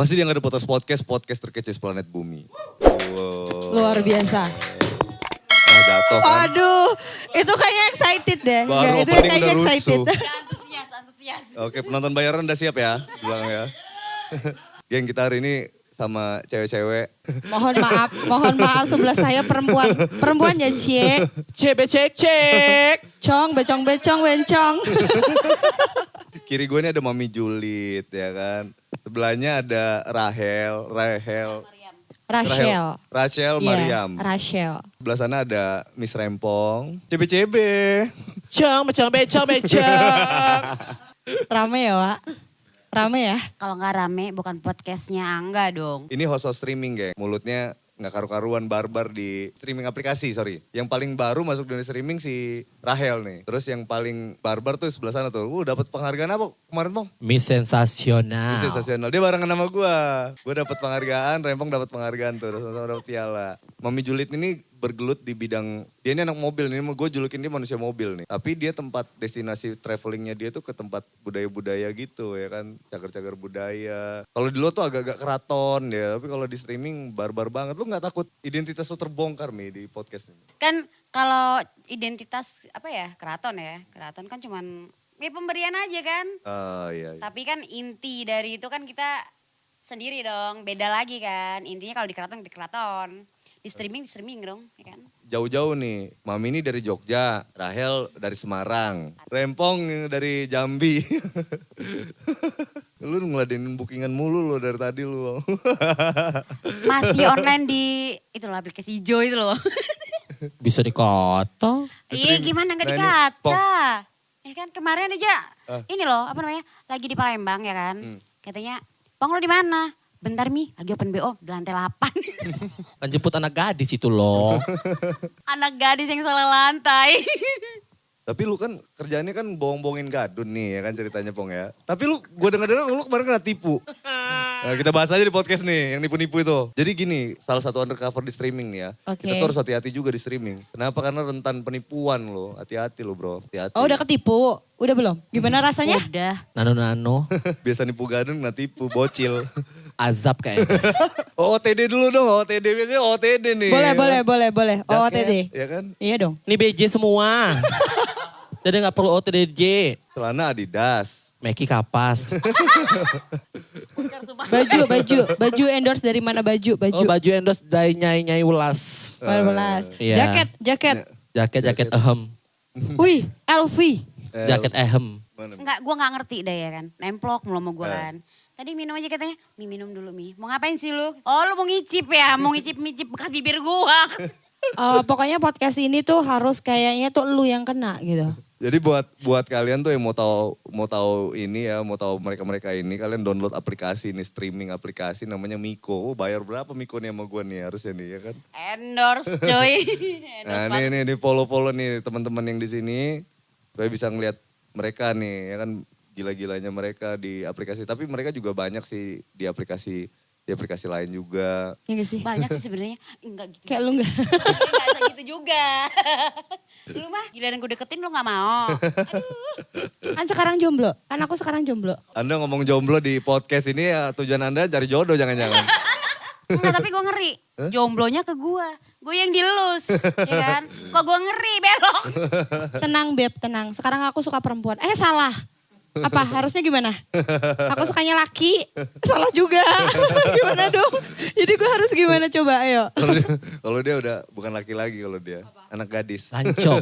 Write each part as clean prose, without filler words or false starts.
Masih dia nggak ada podcast terkece planet bumi. Wow. Luar biasa. Nah, jatuh kan. Aduh, itu kayaknya excited deh. Baru Nggak, itu opening kayaknya udah excited. rusuh. Ya, antusias. Oke, penonton bayaran udah siap ya? Bilang ya. Geng, kita hari ini sama cewek-cewek. Mohon maaf sebelah saya perempuan. Perempuan ya cie. Cek. Cong, becong, bencong. Kiri gue ini ada Mami Julid ya kan. Sebelahnya ada Rachel. Rachel. Iya, Mariam. Rachel. Sebelah sana ada Miss Rempong. CB. Becong. Rame ya, Wak? Rame ya? Kalau nggak rame bukan podcastnya Angga dong. Ini host streaming, geng. Mulutnya nggak karu-karuan barbar di streaming aplikasi, sorry. Yang paling baru masuk dunia streaming si Rachel nih. Terus yang paling barbar tuh sebelah sana tuh. Dapat penghargaan apa kemarin, Pong? Miss Sensasional. Ini sensasional. Dia barengan sama gue. Gue dapat penghargaan, Rempong dapat penghargaan tuh. Sama-sama dapat piala. Mami Julid ini bergelut di bidang, dia ini anak mobil nih, gue julukin dia manusia mobil nih. Tapi dia tempat destinasi travelingnya dia tuh ke tempat budaya-budaya gitu ya kan. Cagar-cagar budaya. Kalau di lo tuh agak-agak keraton ya, tapi kalau di streaming barbar banget. Lu gak takut identitas lu terbongkar nih di podcast ini? Kan kalau identitas apa ya, keraton ya. Keraton kan cuman ya pemberian aja kan. Iya. Tapi kan inti dari itu kan kita sendiri dong. Beda lagi kan. Intinya kalau di keraton. Di streaming dong, ya kan? Jauh-jauh nih, Mami ini dari Jogja, Rachel dari Semarang, Rempong dari Jambi. Lu ngeladenin bookingan mulu lo dari tadi lu. Masih online di itulah aplikasi hijau itu loh. Bisa dikata. Iya gimana Nah, gak ini, dikata. Ya kan kemarin aja ini loh apa namanya lagi di Palembang ya kan. Katanya, Pong lo di mana? Bentar Mi, lagi open BO di lantai 8. Kan jemput anak gadis itu loh. Anak gadis yang salah lantai. Tapi lu kan kerjaannya kan bohong-bohongin gadun nih ya kan ceritanya Pong ya. Tapi lu, gue denger-denger lu kemarin kena tipu. Nah, kita bahas aja di podcast nih yang nipu-nipu itu. Jadi gini, salah satu undercover di streaming nih ya. Oke. Kita tuh harus hati-hati juga di streaming. Kenapa? Karena rentan penipuan lo. Hati-hati lo bro, hati-hati. Oh udah ketipu? Udah belum? Gimana rasanya? Udah. Nano. Biasa nipu gadun kena tipu, bocil. Azab kayaknya. OOTD dulu dong, OOTD biasanya OOTD nih. ya kan? Boleh. OOTD. Ya kan? Iya dong. Ini BJ semua. Jadi gak perlu OTDJ. Celana Adidas. Meki kapas. Baju endorse dari mana baju? Oh baju endorse dari Nyai Ulas. 12. Iya. Jaket. Jaket ehem. Wih, LV. Jaket ehem. Mana? Enggak, gue gak ngerti deh ya kan. Nemplok mulu sama gue kan. Tadi minum aja katanya, Mi minum dulu Mi. Mau ngapain sih lu? Oh lu mau ngicip ya? Mau ngicip-ngicip bekas bibir gua. Pokoknya podcast ini tuh harus kayaknya tuh lu yang kena gitu. Jadi buat kalian tuh yang mau tahu ini ya, mau tahu mereka ini, kalian download aplikasi ini, streaming aplikasi namanya Miko. Oh, bayar berapa Miko nih sama gue nih harusnya nih ya kan? Endorse coy. Nah ini follow nih teman-teman yang di sini supaya bisa ngeliat mereka nih ya kan, gila-gilanya mereka di aplikasi. Tapi mereka juga banyak sih di aplikasi lain juga. Iya gak sih? Banyak sih sebenarnya. Enggak gitu. Kayak lu enggak. Enggak gitu juga. Lu mah giliran gue deketin lu gak mau. Kan sekarang jomblo. Kan aku sekarang jomblo. Anda ngomong jomblo di podcast ini ya tujuan Anda cari jodoh jangan-jangan. Enggak tapi gue ngeri. Jomblonya ke gue. Gue yang dilus. Ya kan? Kok gue ngeri belok. Tenang Beb, tenang. Sekarang aku suka perempuan. Salah. Apa harusnya gimana? Aku sukanya laki, salah juga. Gimana dong? Jadi gue harus gimana coba, ayo. Kalau dia udah bukan laki lagi kalau dia. Anak gadis. Lancong.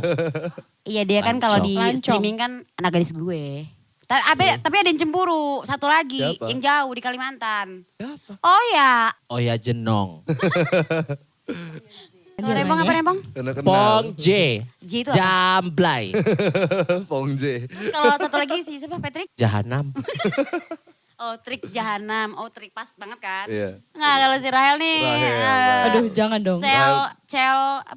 Iya dia kan kalau di Lancong. streaming kan anak gadis gue. Tapi ada yang cemburu. Satu lagi Siapa? yang jauh di Kalimantan. Siapa? Oh ya. Oh ya jenong. Kalau Rembong apa Rembong? Karena kenal. Pong J. J itu apa? Jamblay. Pong J. Terus kalau satu lagi si siapa Patrick? Jahanam. Oh trik jahanam. Oh trik pas banget kan? Iya. Nggak kalau si Rahel nih. Rahel. Aduh jangan dong. Sel J.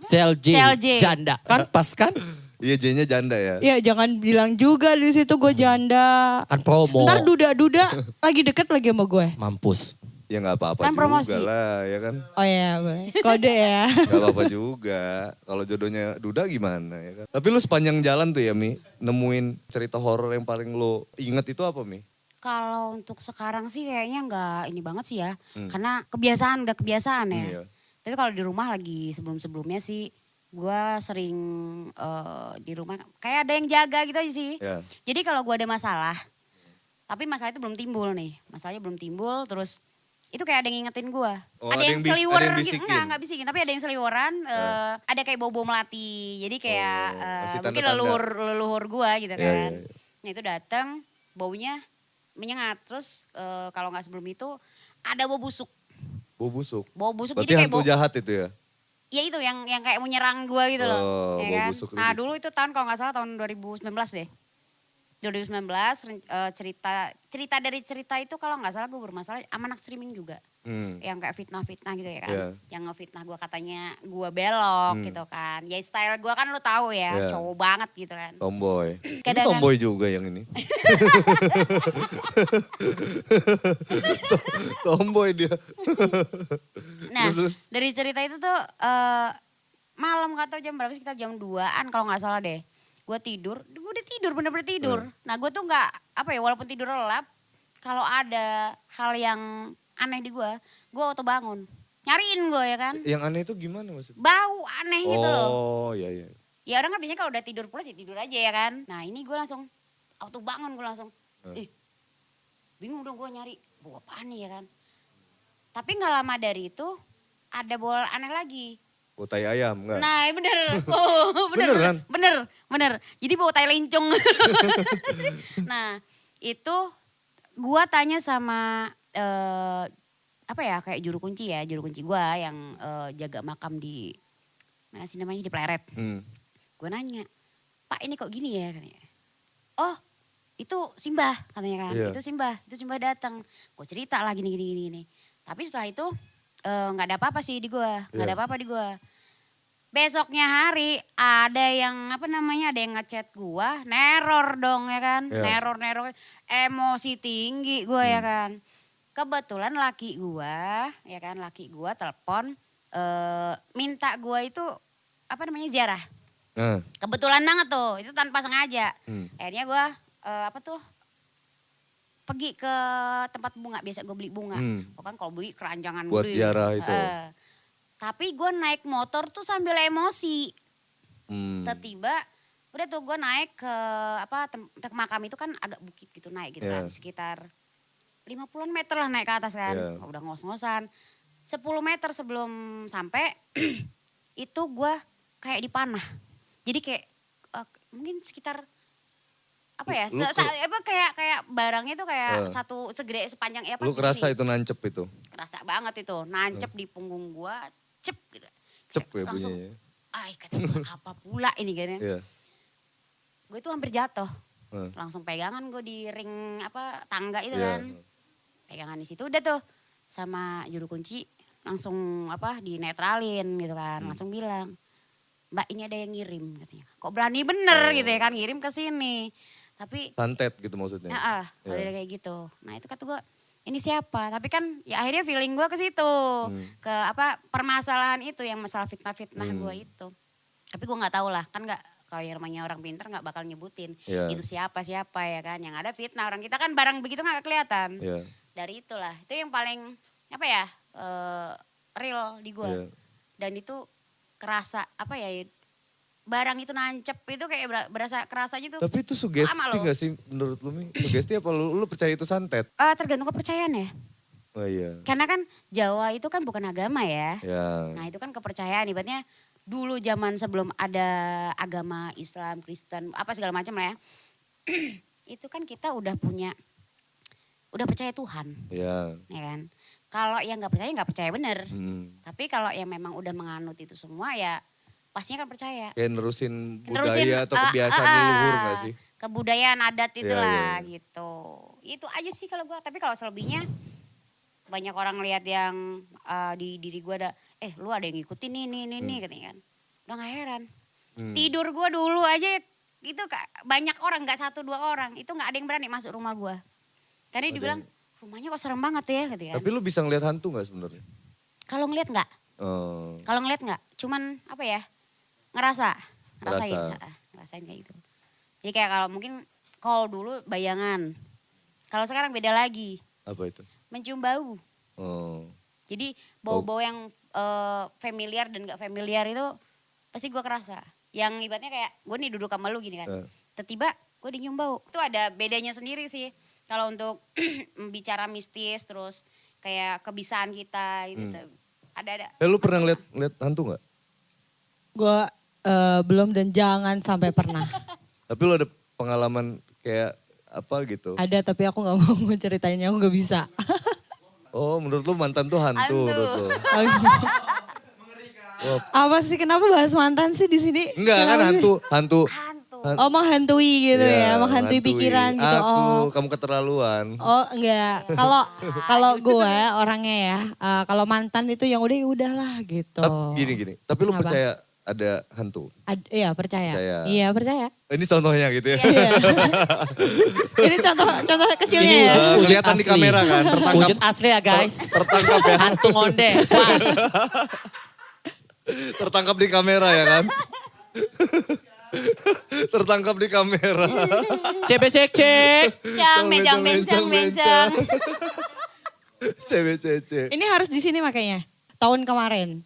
Sel J. Janda. Kan pas kan? Iya J-nya janda ya. Ya jangan bilang juga di situ gue janda. Kan promo. Ntar duda lagi deket lagi sama gue. Mampus. Ya nggak apa-apa Kan juga promosi. lah ya kan. Oh ya boleh. Kode ya. Gak apa-apa juga. Kalau jodohnya Duda gimana ya kan. Tapi lu sepanjang jalan tuh ya Mi, nemuin cerita horor yang paling lo inget itu apa Mi? Kalau untuk sekarang sih kayaknya nggak ini banget sih ya. Karena kebiasaan, udah kebiasaan ya. Iya. Tapi kalau di rumah lagi sebelum-sebelumnya sih gue sering di rumah kayak ada yang jaga gitu aja sih. Ya. Jadi kalau gue ada masalah, tapi masalah itu belum timbul nih. Masalahnya belum timbul terus itu kayak ada yang ngingetin gue. Oh, ada yang ada seliwer yang gitu. bisikin. Enggak bisikin. Tapi ada yang seliweran. Ada kayak bau-bau melati. Jadi kayak kasih mungkin tanda-tanda. leluhur gue gitu Iya, kan. iya, iya. Nah itu datang baunya menyengat. Terus kalau nggak sebelum itu ada bau busuk. Bau busuk. Bau busuk Berarti jadi kayak hantu bau. jahat itu ya? Ya itu yang kayak mau nyerang gue gitu loh. Oh, Ya bau kan? busuk Nah gitu. dulu itu tahun kalau nggak salah tahun 2019 deh. 2019 cerita dari cerita itu kalau nggak salah gue bermasalah sama anak streaming juga. Yang kayak fitnah-fitnah gitu ya kan. Iya. Yang ngefitnah gue katanya gue belok gitu kan. Ya style gue kan lu tahu ya, Iya. cowok banget gitu kan. Tomboy. Ini Kadang-kadang- tomboy juga yang ini. Tomboy dia. Nah Terus? dari cerita itu tuh malam gak tau jam berapa sih, kita jam 2-an kalau nggak salah deh. Gue udah tidur bener-bener tidur. Nah gue tuh nggak apa ya walaupun tidur lelap, kalau ada hal yang aneh di gue auto bangun. Nyariin gue ya kan. Yang aneh itu gimana maksudnya? Bau aneh gitu loh. Oh iya iya. Ya orang kan biasanya kalau udah tidur pulas ya tidur aja ya kan. Nah ini gue langsung auto bangun gue langsung. Bingung dong gue nyari. Bau apaan nih ya kan. Tapi gak lama dari itu ada bau aneh lagi. Bau tai ayam enggak? Nah bener. Oh, Beneran? Bener. Jadi bau tai lincung. Nah itu gue tanya sama apa ya kayak juru kunci gue yang jaga makam di mana sih namanya di Pleret. Gue nanya, Pak ini kok gini ya katanya. Oh itu Simbah katanya kan, Iya. itu Simbah datang. Gue cerita lah gini. Tapi setelah itu nggak ada apa-apa sih di gue, nggak ada Iya. apa-apa di gue. Besoknya hari ada yang ada yang ngechat gue, neror dong ya kan, Iya. neror, emosi tinggi gue ya kan. Kebetulan laki gue telepon minta gue itu ziarah. Nah, Kebetulan banget tuh, itu tanpa sengaja. Akhirnya gue pergi ke tempat bunga, biasa gue beli bunga. Kan kalau beli keranjangan buat beli. ziarah itu. Tapi gue naik motor tuh sambil emosi. Tiba-tiba udah tuh gue naik ke makam itu kan agak bukit gitu naik gitu Iya. kan. Sekitar 50-an meter lah naik ke atas kan. Iya. Udah ngos-ngosan. 10 meter sebelum sampai itu gue kayak dipanah. Jadi kayak mungkin sekitar kayak barangnya tuh kayak satu segede sepanjang Lu kerasa segini. itu nancep itu? Kerasa banget itu, nancep di punggung gue, cep gitu. Cep ya Langsung, bunyinya. kata gue apa pula ini kan ya. Iya. Gue tuh hampir jatuh. Langsung pegangan gue di ring tangga itu Iya. kan. Pegangan di situ udah tuh sama juru kunci langsung dinetralin gitu kan. Langsung bilang, Mbak ini ada yang ngirim katanya. Kok berani bener gitu ya kan ngirim ke sini. Tapi Santet gitu maksudnya? kalau Iya. ada kayak gitu. Nah itu kata gue ini siapa? Tapi kan ya akhirnya feeling gue ke situ. Ke permasalahan itu yang masalah fitnah-fitnah gue itu. Tapi gue gak tahu lah kan gak. Kalau yang namanya orang pintar gak bakal nyebutin. Iya. Itu siapa ya kan. Yang ada fitnah. Orang kita kan barang begitu gak kelihatan. Iya. Dari itulah. Itu yang paling real di gue. Iya. Dan itu kerasa barang itu nancep itu kayak berasa kerasanya tuh. Tapi itu sugesti lama loh. gak sih menurut lu Mi? Sugesti apa lu percaya itu santet? Tergantung kepercayaan ya. Oh iya. Karena kan Jawa itu kan bukan agama ya. Ya. Nah itu kan kepercayaan. Ibaratnya dulu zaman sebelum ada agama Islam, Kristen, segala macam lah ya. Itu kan kita udah percaya Tuhan. Ya. Ya kan. Kalau yang nggak percaya bener. Tapi kalau yang memang udah menganut itu semua ya pastinya kan percaya. Kayak nerusin budaya atau kebiasaan leluhur gak sih? Kebudayaan adat itulah Iya. gitu. Itu aja sih kalau gue. Tapi kalau selebihnya banyak orang lihat yang di diri gue ada, lu ada yang ngikutin nih katanya kan. Udah gak heran. Tidur gue dulu aja itu banyak orang, gak 1-2 orang. Itu gak ada yang berani masuk rumah gue. Karena dibilang rumahnya kok serem banget ya gitu ya. Tapi lu bisa ngeliat hantu gak sebenarnya? Kalau ngeliat gak? Kalau ngeliat gak? Cuman ngerasain kayak gitu. Jadi kayak kalau mungkin dulu bayangan. Kalau sekarang beda lagi, Apa itu? mencium bau. Oh. Jadi bau-bau yang familiar dan gak familiar itu pasti gue kerasa. Yang ibaratnya kayak gue nih duduk sama lu gini kan. Tiba-tiba gue nyium bau. Itu ada bedanya sendiri sih. Kalau untuk bicara mistis terus kayak kebisaan kita gitu. Ada. Lu pernah lihat hantu gak? Gue belum dan jangan sampai pernah. Tapi lu ada pengalaman kayak apa gitu? Ada tapi aku gak mau ceritainnya, aku gak bisa. Oh menurut lu mantan tuh hantu menurut lu? Apa sih, kenapa bahas mantan sih di sini? Enggak kan Kenapa sih? hantu. Oh menghantui gitu Iya, ya, menghantui pikiran gitu. Kamu keterlaluan. Oh enggak, kalau gue orangnya ya, kalau mantan itu yang udah ya udahlah gitu. Gini. Tapi lu Kenapa? percaya ada hantu? Iya percaya. Percaya. Iya percaya. Ini contohnya gitu ya. Iya. Ini contoh kecilnya Ini ya. wujud Kelihatan di asli. kamera kan, tertangkap. Wujud asli ya guys. Tertangkap ya. Hantu ngonde, pas. Tertangkap di kamera ya kan. Tertangkap di kamera. Cek. Bencang. Cewek cece. Ini harus di sini makanya. Tahun kemarin.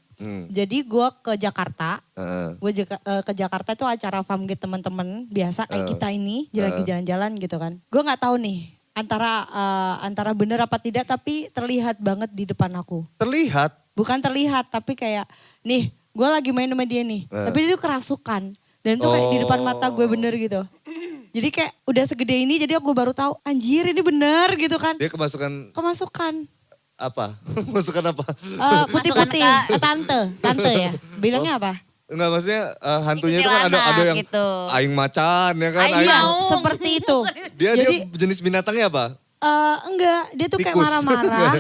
Jadi gue ke Jakarta. Ke Jakarta itu acara famgate teman-teman biasa kayak kita ini lagi jalan-jalan gitu kan. Gue nggak tahu nih antara bener apa tidak, tapi terlihat banget di depan aku. Terlihat. Bukan terlihat tapi kayak nih gue lagi main sama dia nih. Tapi dia tuh kerasukan. Dan tuh kayak di depan mata gue bener gitu. Jadi kayak udah segede ini jadi aku baru tahu anjir ini bener gitu kan. Dia kemasukan apa? Masukan apa? Putih-putih, tante ya. Bilangnya apa? Enggak maksudnya hantunya itu kan ada Kuntilanak yang gitu. aing macan ya kan. Aing Aing, maung. Seperti itu. dia Jadi jenis binatangnya apa? enggak, dia tuh kayak Tikus. marah-marah.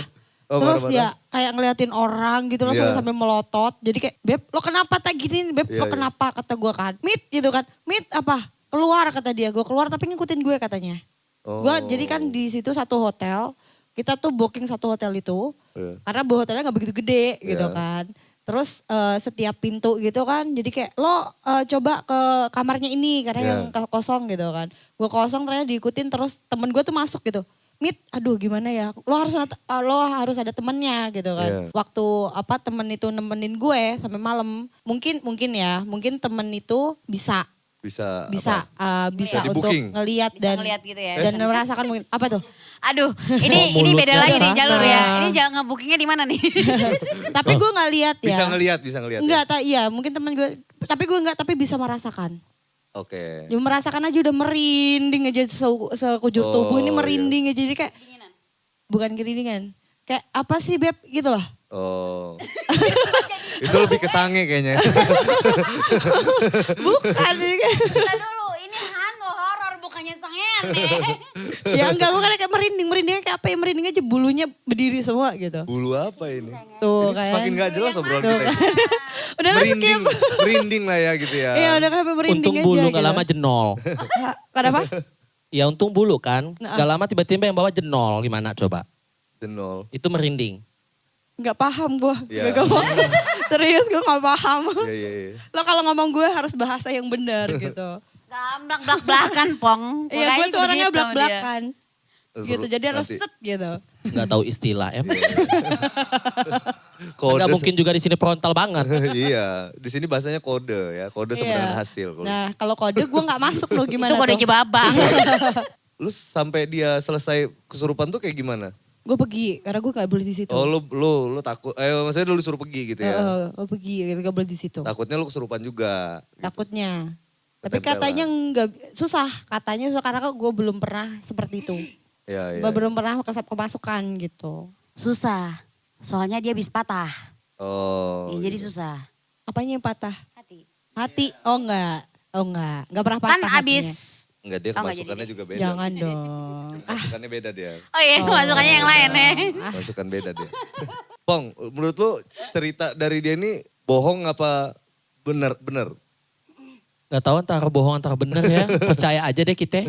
Oh, Terus marah-marah. ya kayak ngeliatin orang gitu loh Iya. sambil melotot. Jadi kayak, Beb lo kenapa tak gini? Beb Iya, lo kenapa? Kata gue kan. Mit gitu kan. Mit apa? Keluar kata dia. Gue keluar tapi ngikutin gue katanya. Oh. Gue jadi kan di situ satu hotel. Kita tuh booking satu hotel itu. Iya. Karena hotelnya gak begitu gede gitu Iya. kan. Terus setiap pintu gitu kan. Jadi kayak lo coba ke kamarnya ini. Karena Iya. yang kosong gitu kan. Gue kosong ternyata diikutin terus temen gue tuh masuk gitu. Mit, aduh gimana ya, lo harus ada temennya gitu kan. Iya. Waktu temen itu nemenin gue sampai malam, mungkin temen itu bisa Bisa untuk di-booking. ngelihat Bisa dan ngeliat gitu ya. dan merasakan mungkin apa tuh. Aduh, Oh, ini mulutnya beda lagi nih sana. jalur ya. Ini jangan ngebookingnya di mana nih? Tapi gue nggak lihat ya. Bisa ngelihat. Enggak, iya mungkin temen gue, tapi gue enggak, tapi bisa merasakan. Oke. Ya, merasakan aja udah merinding aja sekujur tubuh ini Oh, merinding aja jadi kayak bukan kerindingan. Kayak apa sih Beb gitu loh. Oh. Itu lebih ke sange kayaknya. Bukan ini kayak. Kita dulu, ini hantu horor bukannya sangean nih. Ya enggak, bukan kayak merindingnya kayak apa ya, merinding aja bulunya berdiri semua gitu. Bulu apa ini? Tuh Ini kan. semakin gak jelas obrolan Tuh kita. kan. Udah lah skip. Merinding lah ya gitu ya. Iya udah kayak merinding Untung aja bulu gitu. gak lama jenol. Kenapa? Ya untung bulu kan. Gak lama tiba-tiba yang bawa jenol gimana coba. Jenol. Itu merinding. Enggak paham gue. Iya. Gak ngomong. Serius gue gak paham. Iya. Lo kalau ngomong gue harus bahasa yang benar gitu. Gamblak belak-belakan Pong. Iya gue tuh orangnya begitu sama dia. belak-belakan. Gitu jadi harus Nanti. set gitu. Gak tahu istilah ya. Kode. Gak mungkin juga di sini frontal banget. Iya, di sini bahasanya kode ya, kode sama Iya. dengan hasil. Nah kalau kode gue gak masuk loh gimana Itu kode tuh. jebabang. Lu sampai dia selesai kesurupan tuh kayak gimana? Gue pergi karena gue gak boleh di situ. Oh lu takut, maksudnya lu disuruh pergi gitu ya? Gue pergi gitu, gak boleh di situ. Takutnya lu kesurupan juga. Takutnya. Tapi Ketempelan. katanya enggak susah. Katanya susah karena gue belum pernah seperti itu. Iya. Belum pernah kemasukan gitu. Susah. Soalnya dia habis patah. Oh. Ya, jadi susah. Apanya yang patah? Hati. Hati? Oh enggak. Enggak pernah patah Kan abis. Enggak, dia Oh, enggak kemasukannya jadi. juga beda. Jangan dong. Masukannya beda dia. Oh iya, masukannya yang lain ya. Masukan beda dia. Pong, menurut lu cerita dari dia ini bohong apa bener? Gak tahu antara bohong antara bener ya. Percaya aja deh kita.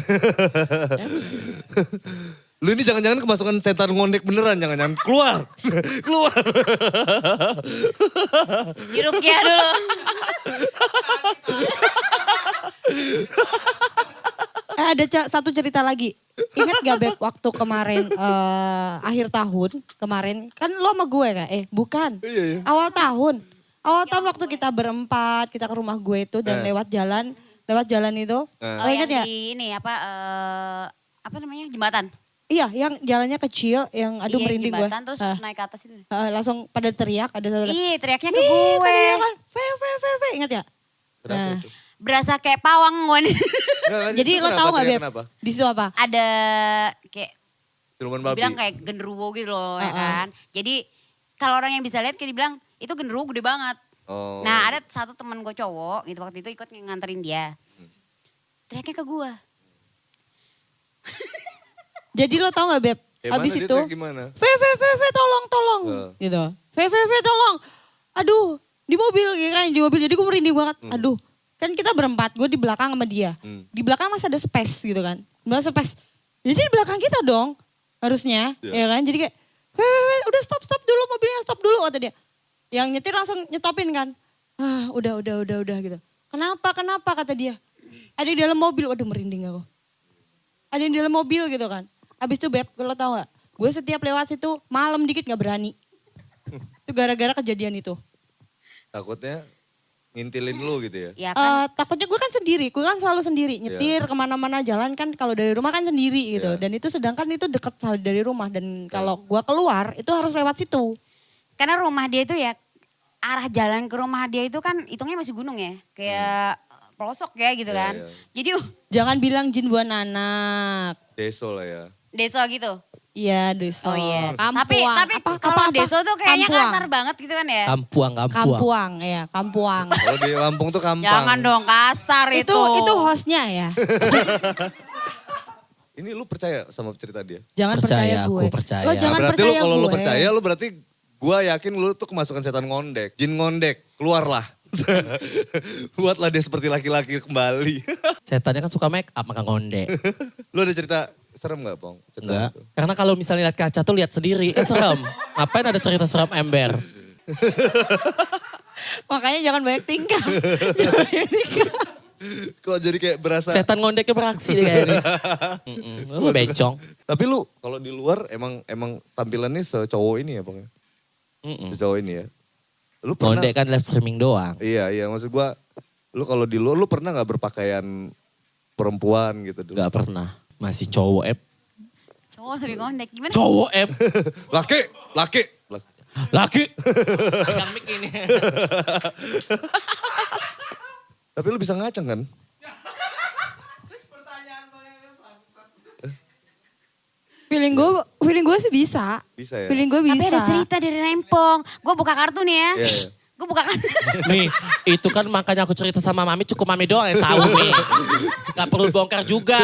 Lu ini jangan-jangan kemasukan setan ngondek beneran, jangan-jangan. Keluar! Keluar! Di Rukiah dulu. Ada satu cerita lagi. ingat gak Beb waktu kemarin akhir tahun kemarin kan lo sama gue kan? Bukan. Iya. Awal tahun waktu kita berempat kita ke rumah gue itu dan lewat jalan itu. Lo ingat yang gak? di ini apa namanya jembatan. Iya, yang jalannya kecil, yang aduh Iya, merinding gue. jembatan terus naik ke atas itu. Langsung pada teriak, ada satu. Iya, teriaknya ke gue. Kan, fe, ingat ya? Kenapa itu? Berasa kayak pawang gue. Jadi lo tau gak Beb? Kenapa? Di situ apa? Ada kayak Siluman babi. dibilang kayak genderuwo gitu loh ya kan. Jadi kalau orang yang bisa lihat kayak dibilang itu genderuwo gede banget. Oh. Nah ada satu teman gue cowok gitu waktu itu ikut nganterin dia. Teriaknya ke gue. Jadi lo tau gak Beb? Kayak Abis mana dia itu, teriak gimana? Fe, tolong. Gitu. Fe, tolong. Aduh, di mobil gitu kan, di mobil. Jadi gue merinding banget. Aduh, kan kita berempat, gue di belakang sama dia. Di belakang masih ada space gitu kan. Masih space. Jadi di belakang kita dong, harusnya. Ya kan, jadi kayak, Fe, udah stop dulu, mobilnya stop dulu kata dia. Yang nyetir langsung nyetopin kan. Udah gitu. Kenapa kata dia. Ada di dalam mobil, waduh merinding aku. Ada yang di dalam mobil gitu kan. Abis itu Beb, lo tau gak? Gue setiap lewat situ malam dikit gak berani. Itu gara-gara kejadian itu. Takutnya ngintilin lu gitu ya? Ya kan. Takutnya gue kan sendiri, gue kan selalu sendiri. Nyetir kemana-mana jalan kan kalau dari rumah kan sendiri gitu. Dan itu sedangkan itu deket dari rumah. Dan kalau gue keluar itu harus lewat situ. Karena rumah dia itu ya arah jalan ke rumah dia itu kan hitungnya masih gunung ya. Kayak pelosok ya gitu kan. Jadi Jangan bilang jin buan anak. Deso lah ya. deso gitu. Iya deso. Oh iya. Kampuang. Tapi kalau deso tuh kayaknya kasar banget gitu kan ya. Kampuang, ya kampuang. Kalau di Lampung tuh kampang. Jangan dong kasar itu. Itu hostnya ya. Ini lu percaya sama cerita dia? Jangan percaya gue. Aku percaya. Lo jangan Berarti percaya lu kalau lu gue. percaya lu berarti gua yakin lu tuh kemasukan setan ngondek. Jin ngondek, keluarlah. Buatlah dia seperti laki-laki kembali. Setannya kan suka make up maka ngondek. Lu ada cerita serem gak Pong? Cerita Enggak. itu? Karena kalau misalnya lihat kaca tuh lihat sendiri kan serem. Ngapain ada cerita serem ember? Makanya jangan banyak tingkah. Kok jadi kayak berasa... Setan ngondeknya beraksi deh kayaknya. Lu bencong. Tapi lu kalau di luar emang tampilannya secowok ini ya Pong? Secowok ini ya? Lu pernah... Ngondek kan live streaming doang. Iya, maksud gua, lu kalau di luar, lu pernah gak berpakaian perempuan gitu dulu? Gak pernah. Masih cowok Cowok tapi ngondek gimana? Cowok Laki. Laki. Pegang mic ini. Tapi lu bisa ngaceng kan? Feeling gue sih bisa. Bisa ya? Feeling gue bisa. Tapi ada cerita dari Rempong. Gue buka kartu nih ya. Iya. Gue buka kartu. Mi, itu kan makanya aku cerita sama Mami, cukup Mami doang yang tahu Mi. Gak perlu bongkar juga.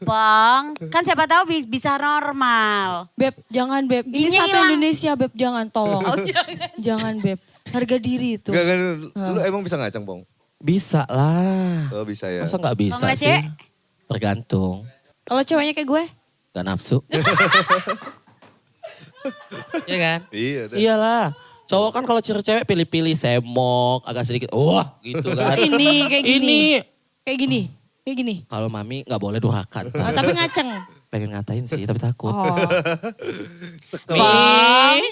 Pong, kan siapa tahu bisa normal. Beb, jangan Beb. Ini Giginya sampai hilang. Indonesia Beb, jangan tolong. Oh, jangan. Jangan Beb. Harga diri itu. Gak, lu emang bisa ngaceng Pong? Bisa lah. Oh bisa ya. Masa gak bisa Kalau ngeliat sih? cewek? Tergantung. Kalau ceweknya kayak gue? Gak nafsu. Iya kan? Iya deh. Iyalah. Cowok kan kalau cewek pilih-pilih semok, agak sedikit, wah gitu kan. Ini kayak gini. Ini. Kayak gini. Kalau Mami gak boleh durhaka. Oh, tapi ngaceng. Pengen ngatain sih, tapi takut. Oh. Pong.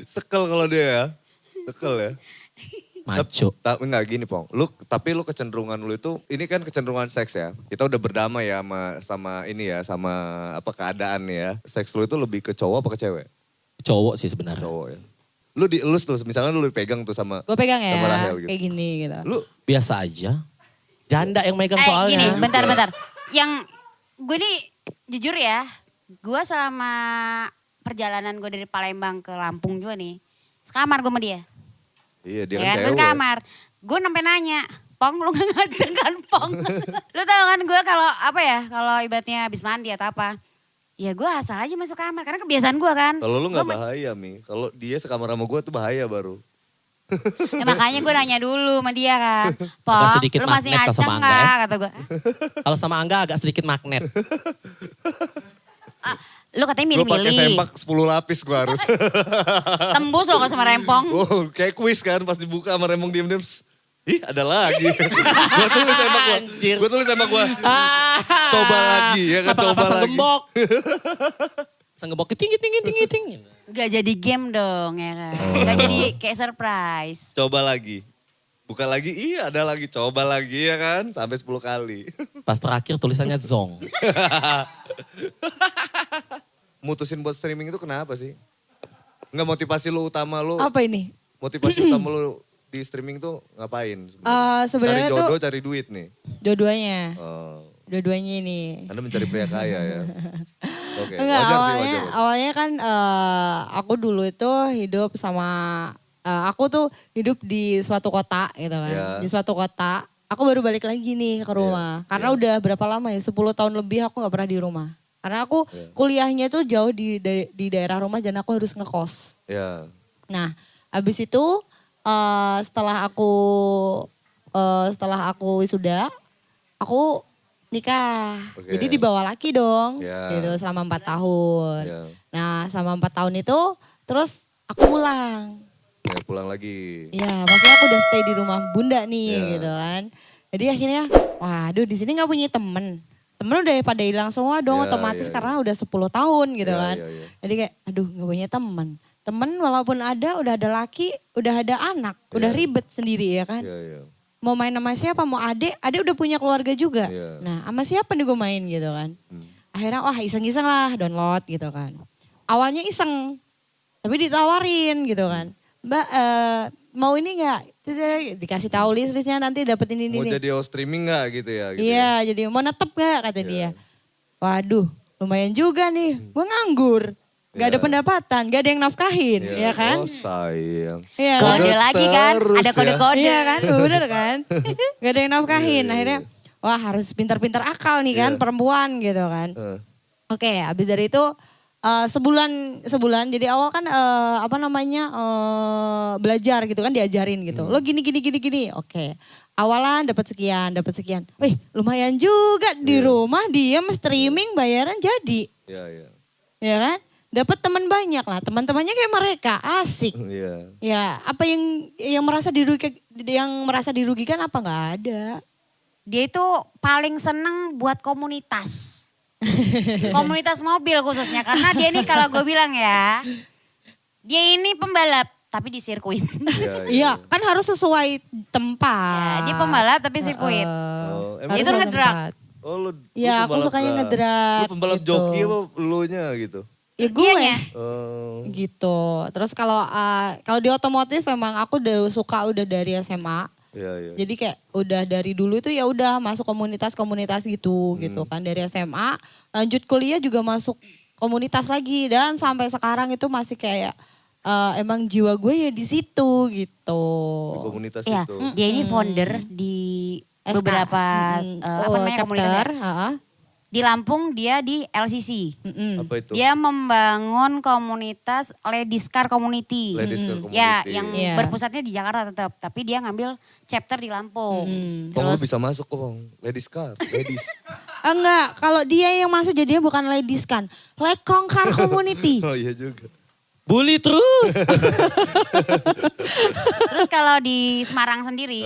Sekel kalau dia ya. Sekel ya. Maco. Tapi enggak gini Pong. Tapi lu kecenderungan lu itu, ini kan kecenderungan seks ya. Kita udah berdamai ya sama ini ya, sama apa keadaan ya. Seks lu itu lebih ke cowok apa ke cewek? Cowok sih sebenarnya. Cowok ya. Lu dielus tuh, misalnya lu dipegang tuh sama Gue pegang ya, sama Rahel gitu. kayak gini gitu. Lu Biasa aja. Janda yang megang soalnya. Gini, bentar. Yang gue nih jujur ya, gue selama perjalanan gue dari Palembang ke Lampung juga nih, sekamar gue sama dia. iya dia Ya kan kan, gue cewek. sekamar. Gue sampai nanya, Pong lu gak ngajeng kan Pong? Lu tau kan gue kalau apa ya, kalau ibaratnya habis mandi atau apa. Ya gue asal aja masuk kamar, karena kebiasaan gue kan. Kalau lu gak bahaya Mi, kalau dia sekamar sama gue tuh bahaya baru. Ya, makanya gue nanya dulu sama dia kan. Pong, Agak sedikit lu masih magnet kalau ngaceng sama Angga gak? ya. Kata gue. Kalau sama Angga agak sedikit magnet. Lu katanya Gue pakai milih-milih. sempak 10 lapis gue harus. Tembus lo kalau sama Rempong. Oh, kayak kuis kan pas dibuka sama Remong diem-diem. Ih ada lagi. Gue tulis sama gue. Anjir. Gue tulis sama gue. Coba lagi ya kan, coba lagi. Senggembok. Senggembok tinggi. Gak jadi game dong ya kan. Gak jadi kayak surprise. Coba lagi. Buka lagi, iya ada lagi. Coba lagi ya kan, sampai 10 kali. Pas terakhir tulisannya zong. Mutusin buat streaming itu kenapa sih? Enggak motivasi lu utama lu. Apa ini? Motivasi utama lu di streaming tuh ngapain? Sebenarnya cari jodoh, tuh cari duit nih. dua-duanya. Oh, Dua-duanya ini. Anda mencari pria kaya ya. Oke, Enggak, wajar sih awalnya, wajar. awalnya kan aku dulu itu hidup sama, aku tuh hidup di suatu kota gitu kan. Ya. Di suatu kota, aku baru balik lagi nih ke rumah. Karena udah berapa lama ya, 10 tahun lebih aku gak pernah di rumah. Karena aku kuliahnya tuh jauh di daerah rumah dan aku harus ngekos. Ya. Nah, habis itu setelah aku wisuda, aku nikah. Oke. Jadi dibawa laki dong, Ya. gitu selama 4 tahun. Ya. Nah, selama 4 tahun itu terus aku pulang. Ya, pulang lagi. Ya, maksudnya aku udah stay di rumah bunda nih Ya. gitu kan. Jadi akhirnya, waduh di sini nggak punya temen. Temen udah pada hilang semua dong, Ya, otomatis ya, karena udah 10 tahun gitu Ya, kan. ya, ya. Jadi kayak, aduh nggak punya temen. Temen walaupun ada, udah ada laki, udah ada anak, udah ribet sendiri ya kan. Ya, ya. Mau main sama siapa, mau adek udah punya keluarga juga. Iya. Nah sama siapa nih gue main gitu kan. Akhirnya wah iseng-iseng lah download gitu kan. Awalnya iseng, tapi ditawarin gitu kan. Mbak mau ini gak? Dikasih tahu list-listnya nanti dapet ini. Mau jadi host streaming gak gitu ya? Gitu Iya ya? jadi mau netep gak kata Iya. dia. Waduh lumayan juga nih, gue nganggur. Gak ada Iya. pendapatan, gak ada yang nafkahin, ya kan? Oh sayang. Iya Kode Kode lagi kan, terus ada ya. kode-kode. Iya kan, bener kan? Gak ada yang nafkahin. Iya, iya, Akhirnya, wah harus pintar-pintar akal nih kan, Iya. perempuan gitu kan. Eh, Oke, habis dari itu sebulan. Jadi awal kan belajar gitu kan, diajarin gitu. Lo gini. Oke, awalan dapat sekian. Wih, lumayan juga di rumah diem streaming bayaran jadi, Iya, iya. ya kan? Dapat teman banyak lah, teman-temannya kayak mereka asik. Iya. Ya, apa yang merasa dirugikan apa nggak ada? Dia itu paling seneng buat komunitas. Komunitas mobil khususnya. Karena dia ini kalau gue bilang ya, dia ini pembalap tapi di sirkuit. Iya, kan harus sesuai Ya, tempat. dia pembalap tapi sirkuit. Oh, Harus Itu sesuai ngedrag. tempat. Oh lu Iya, aku pembalap sukanya drag. ngedrag. Lu pembalap gitu. joki apa lu nya gitu? Ya gue. Dianya. Oh. Gitu. Terus kalau di otomotif memang aku udah dari SMA. Iya, iya. Jadi kayak udah dari dulu itu ya udah masuk komunitas-komunitas gitu kan dari SMA, lanjut kuliah juga masuk komunitas lagi dan sampai sekarang itu masih kayak emang jiwa gue ya di situ gitu. Di komunitas Iya, itu. dia ini founder di SK. beberapa apa namanya komunitasnya. chapter, heeh. Di Lampung dia di LCC. Apa itu? Dia membangun komunitas Ladies Car Community. Ladies Car Community. Ya, yang Iya. berpusatnya di Jakarta tetap, tapi dia ngambil chapter di Lampung. Bang, lu bisa masuk kok bang. Ladies car, ladies. Enggak, kalau dia yang masuk jadinya bukan ladies kan, Lekong Car Community. Oh iya juga. Bully terus. Terus kalau di Semarang sendiri,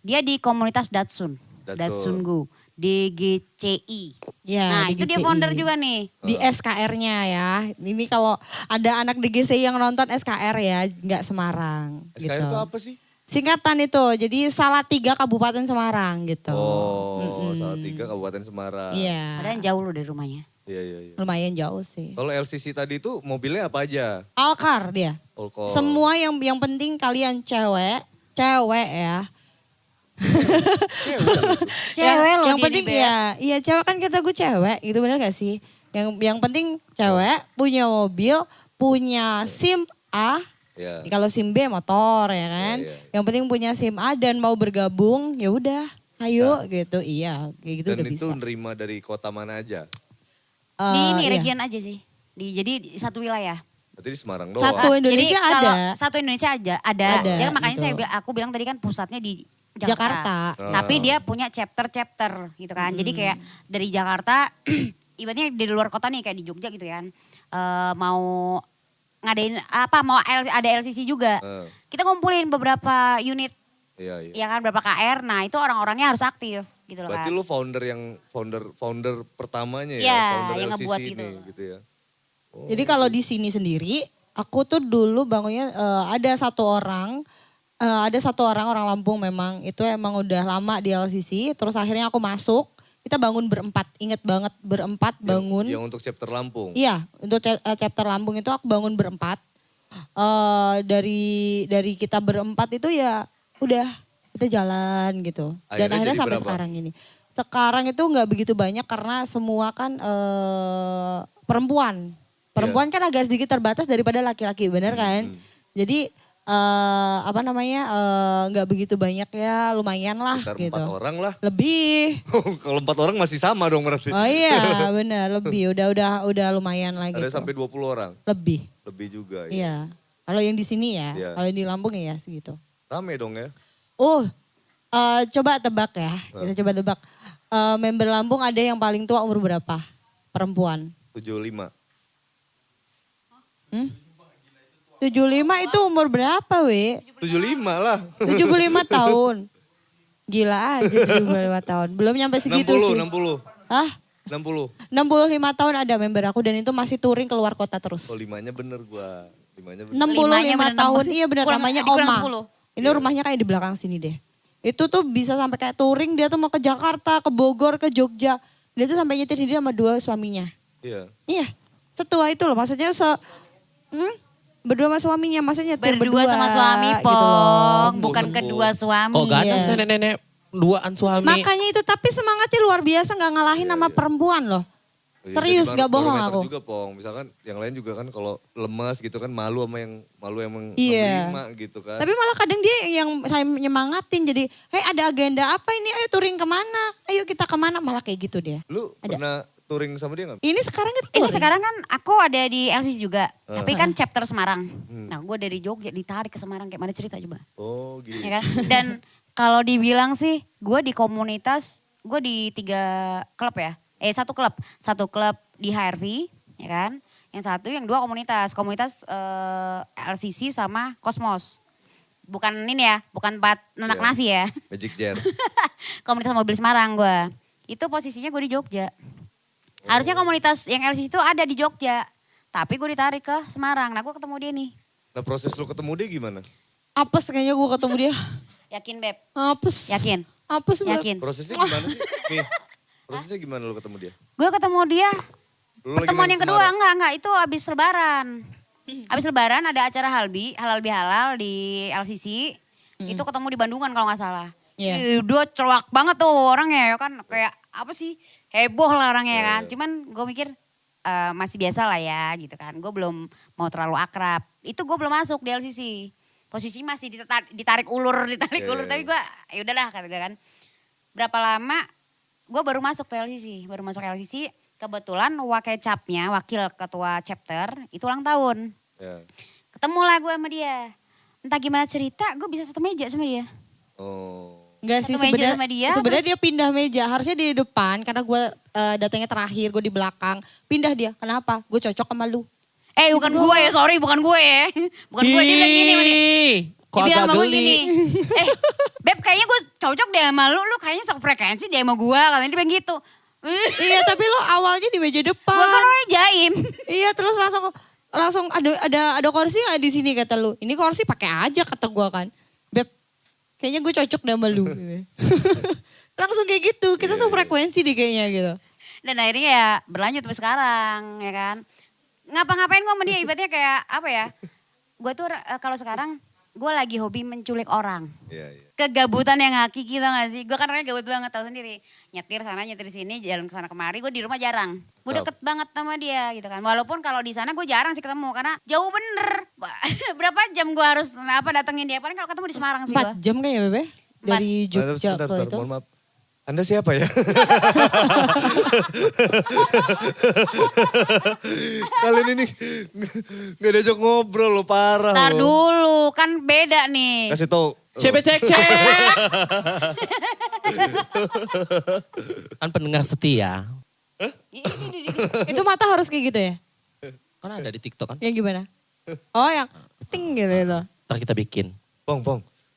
dia di komunitas Datsun. Datsun. Datsun Go. DGCI. Ya, Nah di itu dia GCI. founder juga nih. Di SKR-nya ya. Ini kalau ada anak DGC yang nonton SKR ya, nggak Semarang. SKR gitu. itu apa sih? Singkatan itu, jadi Salatiga Kabupaten Semarang gitu. Oh, Salatiga Kabupaten Semarang. Iya, Padahal jauh loh dari rumahnya. Iya, iya, iya. lumayan jauh sih. Kalau LCC tadi itu mobilnya apa aja? Alkar dia. Olko. Semua yang penting kalian cewek ya. Cewek loh yang dia penting nih, Beb. iya cewek kan kata gue cewek gitu bener gak sih? Yang penting cewek punya mobil, punya SIM A. Ya. Kalau SIM B motor ya kan. Iya, iya. Yang penting punya SIM A dan mau bergabung ya udah, ayo gitu. Iya, kayak gitu Dan udah itu bisa. nerima dari kota mana aja? Di ini Iya. region aja sih. Jadi di satu wilayah. Berarti di Semarang doang. Satu Indonesia Jadi kalau ada. satu Indonesia aja ada. Ada, Jadi makanya gitu. aku bilang tadi kan pusatnya di Jakarta. Tapi dia punya chapter-chapter gitu kan. Jadi kayak dari Jakarta, ibaratnya dari luar kota nih kayak di Jogja gitu kan. Mau ngadain apa, ada LCC juga. Kita ngumpulin beberapa unit Iya. Ya kan berapa KR, nah itu orang-orangnya harus aktif gitu loh Berarti kan. lu founder pertamanya ya, Iya, founder yang LCC ngebuat ini gitu. gitu ya. Oh, Jadi kalau di sini sendiri, aku tuh dulu bangunnya ada satu orang orang Lampung memang itu emang udah lama di LCC, terus akhirnya aku masuk, kita bangun berempat, inget banget berempat bangun. Yang untuk chapter Lampung. Iya, untuk chapter Lampung itu aku bangun berempat. Dari kita berempat itu ya udah kita jalan gitu. Dan Akhirnya akhirnya jadi sampai berapa? sekarang ini. Sekarang itu nggak begitu banyak karena semua kan perempuan. Perempuan kan agak sedikit terbatas daripada laki-laki, bener kan? Jadi nggak begitu banyak ya, lumayan lah Sekitar gitu. 4 orang lah. Lebih. Kalau 4 orang masih sama dong berarti. Oh iya, bener lebih. Udah lumayan lah gitu. Ada sampai 20 orang. Lebih. Lebih juga ya. Iya. Kalau yang di sini ya, Iya. kalau yang di Lampung ya segitu. Rame dong ya. Coba tebak ya. Kita coba tebak. Member Lampung ada yang paling tua umur berapa? Perempuan. 75. 75 itu umur berapa, we? 75 lah. 75 tahun. Gila aja 75 tahun. Belum nyampe segitu 60, sih. 60. Hah? 60. 65 tahun ada member aku dan itu masih touring keluar kota terus. Oh 5-nya bener gua. 5-nya bener. 65 Limanya bener tahun, 60. iya benar Kurang- namanya dikurang Oma. 10. Ini rumahnya kayak di belakang sini deh. Itu tuh bisa sampai kayak touring, dia tuh mau ke Jakarta, ke Bogor, ke Jogja. Dia tuh sampai nyetir sendiri sama 2 suaminya. Iya. Iya, setua itu loh, maksudnya berdua sama suaminya, maksudnya nyetir Berdua sama suami, gitu loh. Pong. Bukan Sempur. kedua suami. Kok ganas Iya. nenek-nenek duaan suami. Makanya itu, tapi semangatnya luar biasa, nggak ngalahin sama perempuan loh. Iya, Serius, jadi gak bohong barometer aku. juga Pong. Misalkan yang lain juga kan kalau lemas gitu kan malu sama yang Iya. 65 gitu kan. Tapi malah kadang dia yang saya nyemangatin, jadi ada agenda apa ini, ayo touring kemana, ayo kita kemana, malah kayak gitu dia. Lu Ada. pernah touring sama dia gak? Ini sekarang kita Ini touring. sekarang kan aku ada di LCC juga. Tapi kan chapter Semarang. Nah gue dari Jogja ditarik ke Semarang. Kayak mana cerita coba. Oh gitu. Ya kan? Dan kalau dibilang sih gue di komunitas. Gue di 3 klub ya. 1 klub. 1 klub di HRV. Ya kan. Yang 2 komunitas. Komunitas LCC sama Cosmos. Bukan ini ya. Bukan 4 nenak Iya. nasi ya. Magic Jet. Komunitas mobil Semarang gue. Itu posisinya gue di Jogja. Harusnya komunitas yang LCC itu ada di Jogja. Tapi gue ditarik ke Semarang. Nah gue ketemu dia nih. Nah proses lu ketemu dia gimana? Apes kayaknya gue ketemu dia. Yakin Beb? Apes. Yakin? Apes banget. Yakin? Prosesnya gimana sih? Nih, prosesnya gimana lu ketemu dia? Gue ketemu dia. Lu lagi Pertemuan main yang kedua Semarang? enggak. Itu habis lebaran. Habis lebaran ada acara halal bihalal di LCC. Itu ketemu di Bandungan kalau nggak salah. Iya. Dia celak banget tuh orangnya ya kan. Kayak apa sih, heboh lah orangnya kan. Cuman gue mikir masih biasa lah ya gitu kan. Gue belum mau terlalu akrab. Itu gue belum masuk di LCC. Posisi masih ditarik ulur. Iya. Tapi gue ya udahlah kata gue kan. Berapa lama gue baru masuk ke LCC. Kebetulan wakil ketua chapter itu ulang tahun. Ya. Ketemulah gue sama dia. Entah gimana cerita gue bisa satu meja sama dia. Oh. Enggak sih Satu meja sama dia, sebenarnya dia pindah meja. Harusnya di depan karena gue datangnya terakhir, gue di belakang. Pindah dia, kenapa? Gue cocok sama lu. Bukan gue ya, sorry bukan gue ya. Bukan gue, dia bilang gini sama dia. Kok Dia bilang agak sama gue geli? gini. Beb kayaknya gue cocok deh sama lu kayaknya sefrekuensi deh sama gue. Katanya dia bilang gitu. Iya, tapi lo awalnya di meja depan. Gue kan orangnya jaim. Iya, terus langsung ada kursi nggak di sini kata lu. Ini kursi pakai aja kata gue kan. Beb, kayaknya gue cocok deh sama lu. Gitu. Langsung kayak gitu, kita sefrekuensi deh kayaknya gitu. Dan akhirnya ya berlanjut sampai sekarang ya kan. Ngapa-ngapain gue sama dia ibaratnya kayak apa ya. Gue tuh kalau sekarang gue lagi hobi menculik orang. Iya, iya. Kegabutan yang hakiki tau gak sih? Gue kan orangnya gabut banget tau sendiri. Nyetir sana nyetir sini jalan kesana kemari. Gue di rumah jarang. Gue deket banget sama dia gitu kan. Walaupun kalau di sana gue jarang sih ketemu. Karena jauh bener. Berapa jam gue harus datengin dia. Paling kalau ketemu di Semarang sih gue. 4 jam kayaknya Bebe? Dari Jogja Sebentar, ke itu. mohon maaf. Anda siapa ya? Kalian ini gak diajak ngobrol lo, parah Ntar lo. dulu kan beda nih. Kasih tau. Cek cek. Kan pendengar setia. Itu mata harus kayak gitu ya? Kan ada di TikTok kan. Yang gimana? Oh yang ting gitu itu. Ntar kita bikin. Pong,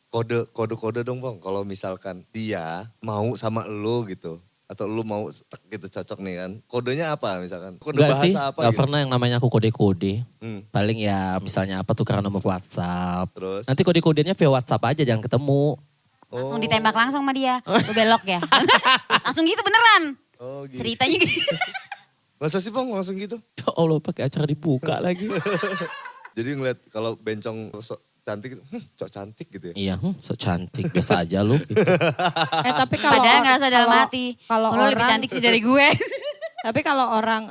Kode dong Bang, kalau misalkan dia mau sama lu gitu. Atau lu mau gitu cocok nih kan. Kodenya apa misalkan? Kode Enggak bahasa sih, apa gak gitu? pernah yang namanya aku kode-kode. Hmm, Paling ya misalnya apa tukeran nomor WhatsApp. terus? Nanti kode-kodenya via WhatsApp aja, jangan ketemu. Langsung ditembak langsung sama dia. Lu belok ya. Langsung gitu beneran. Oh gitu. Ceritanya gitu. Masa sih Bang langsung gitu? Ya Allah pakai acara dibuka lagi. Jadi ngeliat kalau bencong sok cantik, cok cantik gitu ya? Iya, so cantik, biasa aja lu. Gitu. Tapi kalau Padahal ngerasa dalam kalau- hati. Kalau Lu lebih orang, cantik sih dari gue. tapi kalau orang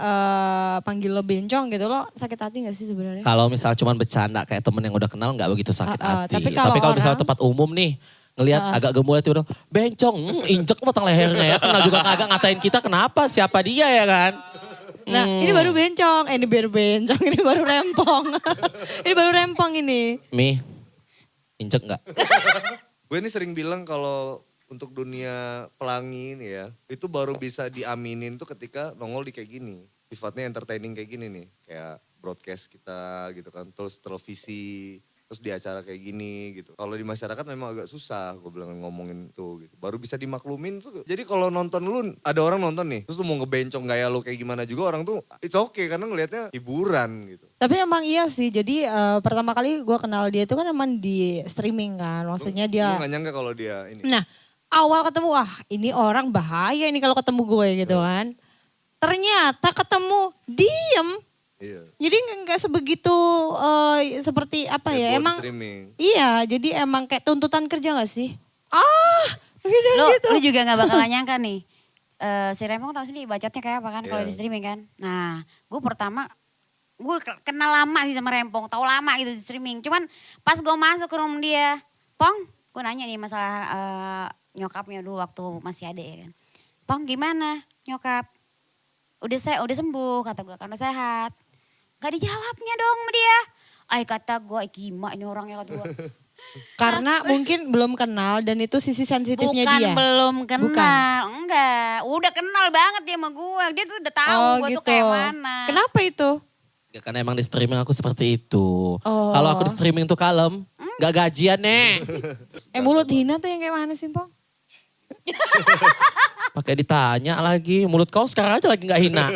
panggil lo bencong gitu, lo sakit hati gak sih sebenarnya? Kalau misal cuman bercanda kayak temen yang udah kenal nggak begitu sakit hati. tapi kalau misalnya orang- tempat umum nih, ngelihat agak gemuk itu udah bencong, injek batang lehernya ya. Kenal juga kagak ngatain kita kenapa, siapa dia ya kan. Nah ini baru bencong, ini baru bencong, ini baru rempong. Ini baru rempong ini. Mi, injek nggak? Gue ini sering bilang kalau untuk dunia pelangi ini ya, itu baru bisa diaminin tuh ketika nongol di kayak gini. Sifatnya entertaining kayak gini nih, kayak broadcast kita gitu kan, terus televisi, terus di acara kayak gini gitu. Kalau di masyarakat memang agak susah, gue bilang ngomongin tuh gitu. Baru bisa dimaklumin tuh. Jadi kalau nonton lu, ada orang nonton nih, terus lu mau ngebencong gaya lu kayak gimana juga orang tuh, it's okay karena ngelihatnya hiburan gitu. Tapi emang iya sih, jadi pertama kali gue kenal dia itu kan emang di streaming kan. Maksudnya Lu dia, gak nyangka kalau dia ini. nah awal ketemu, wah ini orang bahaya ini kalau ketemu gue gitu kan. Ternyata ketemu, diem. Iya. Jadi nggak sebegitu seperti apa ya, Heboh di emang streaming. iya jadi emang kayak tuntutan kerja gak sih? Gitu. Lu juga gak bakalan nyangka nih. Si Rempong tau sendiri bacotnya kayak apa kan kalau Iya. di streaming kan. Nah gue pertama, gue kenal lama sih sama Rempong. Tahu lama gitu di streaming. Cuman pas gue masuk ke rumah dia. Pong, gue nanya nih masalah nyokapnya dulu waktu masih ada ya kan. Pong gimana nyokap? Udah sembuh kata gue karena sehat. Gak dijawabnya dong sama dia. Ay kata gue, gimana ini orangnya kata gue. Karena mungkin belum kenal dan itu sisi sensitifnya Bukan dia. belum kenal, Bukan. enggak. Udah kenal banget dia sama gue. Dia tuh udah tahu gue tuh kayak mana. Kenapa itu? Ya, karena emang di streaming aku seperti itu. Oh. Kalau aku di streaming tuh kalem, nggak gajian nih. Mulut hina tuh yang kayak mana sih, Pong? Pakai ditanya lagi, mulut kau sekarang aja lagi nggak hina.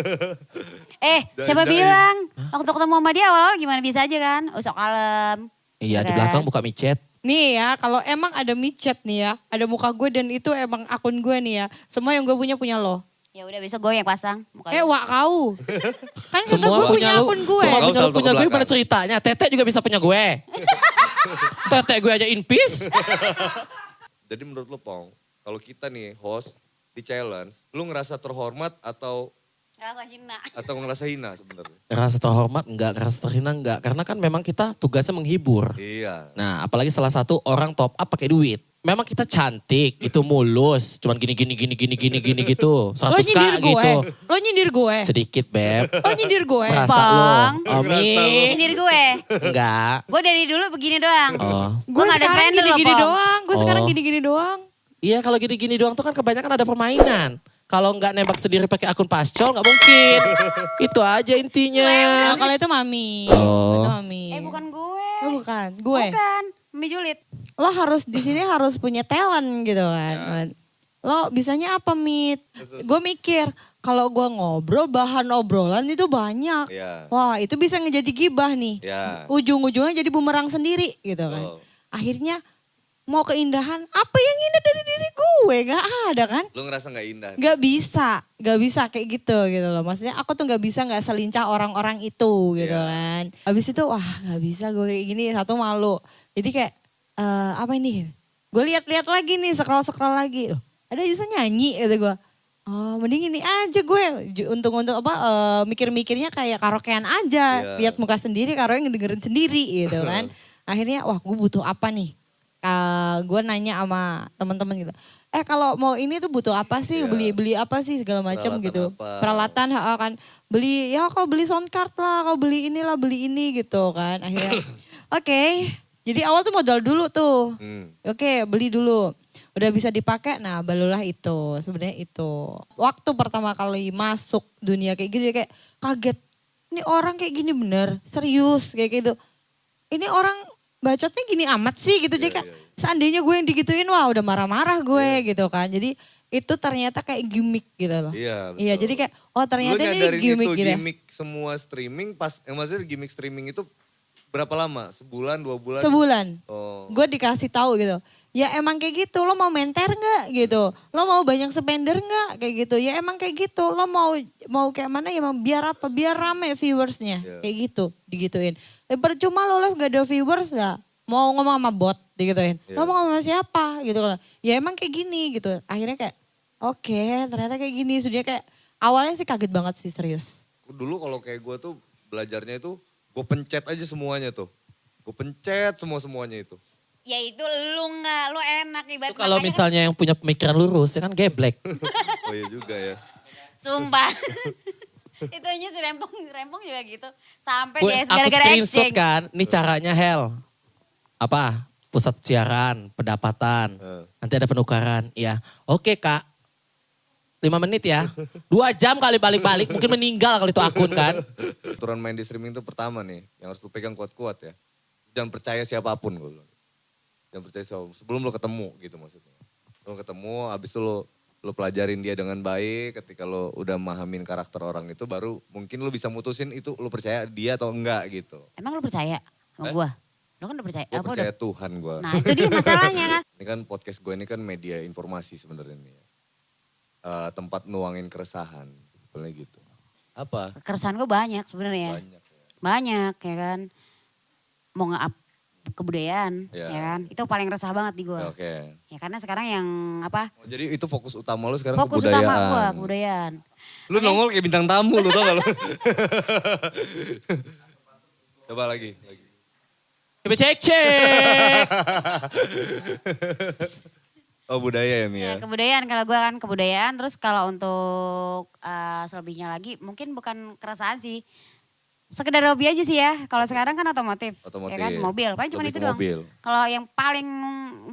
Siapa bilang? Waktu ketemu sama dia awal-awal gimana bisa aja kan? Oh sok kalem. Iya, di Kan? belakang buka micet. Nih ya, kalau emang ada micet nih ya, ada muka gue dan itu emang akun gue nih ya. Semua yang gue punya lo. Ya udah besok gue yang pasang. Muka lu. Wak kau. Kan kata Semua gue punya lu, akun gue. Semua Kau punya lu salto punya ke gue, belakang. gimana ceritanya? Tete juga bisa punya gue. Tete gue aja in peace. Jadi menurut lu Pong, kalau kita nih host di challenge, lu ngerasa terhormat atau Ngerasa hina. ngerasa hina sebenarnya? Ngerasa terhormat enggak, ngerasa terhina enggak. Karena kan memang kita tugasnya menghibur. Iya. Nah apalagi salah satu orang top up pakai duit. Memang kita cantik, itu mulus. Cuman gini gitu. 100 Lo nyindir k gue. gitu. Lo nyindir gue. Sedikit beb. Lo nyindir gue. Merasa Bang. lo. Omi. Nyindir gue. Enggak. Gue dari dulu begini doang. Oh. Gue gak ada sekarang spender loh, gini-gini Pong. doang. Gue sekarang Oh. gini-gini doang. Iya kalau gini-gini doang tuh kan kebanyakan ada permainan. Kalau nggak nembak sendiri pakai akun pascol nggak mungkin. Itu aja intinya. Nah, kalau itu mami. Oh. Itu mami. Bukan gue. Oh, bukan. Gue. Bukan. Mami Julid. Lo harus di sini harus punya talent gitu kan. Lo bisanya apa, Mit? Gue mikir kalau gue ngobrol bahan obrolan itu banyak. Iya. Wah, itu bisa ngejadi gibah nih. Iya. Ujung-ujungnya jadi bumerang sendiri gitu kan. Betul. Akhirnya mau keindahan, apa yang indah dari diri gue? Gak ada kan? Lu ngerasa gak indah? Gak bisa kayak gitu loh. Maksudnya aku tuh gak selincah orang-orang itu gitu Iya. kan. Habis itu wah gak bisa gue kayak gini, satu malu. Jadi kayak apa ini? Gue lihat-lihat lagi nih, scroll lagi. Loh, ada bisa nyanyi gitu gue. Oh mending ini aja gue, untung-untung mikir-mikirnya kayak karaokean aja. Iya. Lihat muka sendiri, karaoke ngedengerin sendiri gitu kan. Akhirnya wah gue butuh apa nih? Gue nanya sama teman-teman gitu. Kalau mau ini tuh butuh apa sih? Iya. Beli apa sih segala macam Peralatan gitu. apa? Peralatan kan beli ya kau beli sound card lah, kau beli inilah, beli ini gitu kan. Akhirnya oke. Jadi awal tuh modal dulu tuh. Oke, beli dulu. Udah bisa dipakai, nah barulah itu. Sebenarnya itu. Waktu pertama kali masuk dunia kayak gitu ya kayak kaget. Ini orang kayak gini bener, serius kayak gitu. Ini orang bacotnya gini amat sih gitu. Jadi kayak seandainya gue yang digituin wah udah marah-marah gue gitu kan. Jadi itu ternyata kayak gimmick gitu loh. Iya, betul. Iya, jadi kayak oh ternyata ini gimmick itu, gitu. gimmick semua streaming pas, maksudnya gimmick streaming itu berapa lama? Sebulan, 2 bulan? Sebulan. Oh. Gue dikasih tahu gitu. Ya emang kayak gitu, lo mau menter gak gitu. Lo mau banyak spender gak kayak gitu. Ya emang kayak gitu, lo mau kayak mana ya biar apa, biar rame viewersnya. Kayak gitu, digituin. Percuma lo live gak ada viewers gak? Mau ngomong sama bot digituin. Lo mau ngomong sama siapa gitu loh. Ya emang kayak gini gitu. Akhirnya kayak oke, ternyata kayak gini. Sudah kayak awalnya sih kaget banget sih serius. Dulu kalau kayak gue tuh belajarnya itu gue pencet aja semuanya tuh. Gue pencet semuanya itu. Ya itu lu enggak, lu enak ibarat. Itu kalau misalnya yang punya pemikiran lurus ya kan geblek. Oh iya juga ya. Sumpah. Itu aja si Rempong juga gitu. Sampai dia Aku gara-gara screenshot exchange. kan, ini caranya Hel. Apa? Pusat siaran, pendapatan. Nanti ada penukaran. Iya, oke Kak. 5 menit ya. 2 jam kali balik-balik, mungkin meninggal kali itu akun kan. Aturan main di streaming itu pertama nih, yang harus lu pegang kuat-kuat ya. Jangan percaya siapapun gue bilang. Jangan percaya siapapun, sebelum lo ketemu gitu maksudnya. Lo ketemu, abis itu lo pelajarin dia dengan baik, ketika lo udah mahamin karakter orang itu, baru mungkin lo bisa mutusin itu lo percaya dia atau enggak gitu. Emang lu percaya sama gue? Lu kan udah percaya? Gue percaya Tuhan gue. Nah itu dia masalahnya kan. Ini kan podcast gue ini kan media informasi sebenarnya nih. Tempat nuangin keresahan, sebetulnya gitu. Apa? Keresahan gue banyak sebenarnya. Banyak ya. Banyak ya kan. Mau nge-up kebudayaan Ya. ya kan. Itu paling resah banget di gue. Oke. Ya karena sekarang yang apa. Oh, jadi itu fokus utama lo sekarang Fokus kebudayaan. utama gue kebudayaan. Lu nongol kayak bintang tamu lu tau gak lu? Coba lagi. Coba cek. Oh budaya ya Mi Ya, ya? kebudayaan kalau gue kan kebudayaan. Terus kalau untuk selebihnya lagi mungkin bukan keresahan sih. Sekedar hobi aja sih ya. Kalau sekarang kan otomotif. Otomotif. Ya kan mobil. Paling cuma Lebih itu ke doang. mobil. Kalau yang paling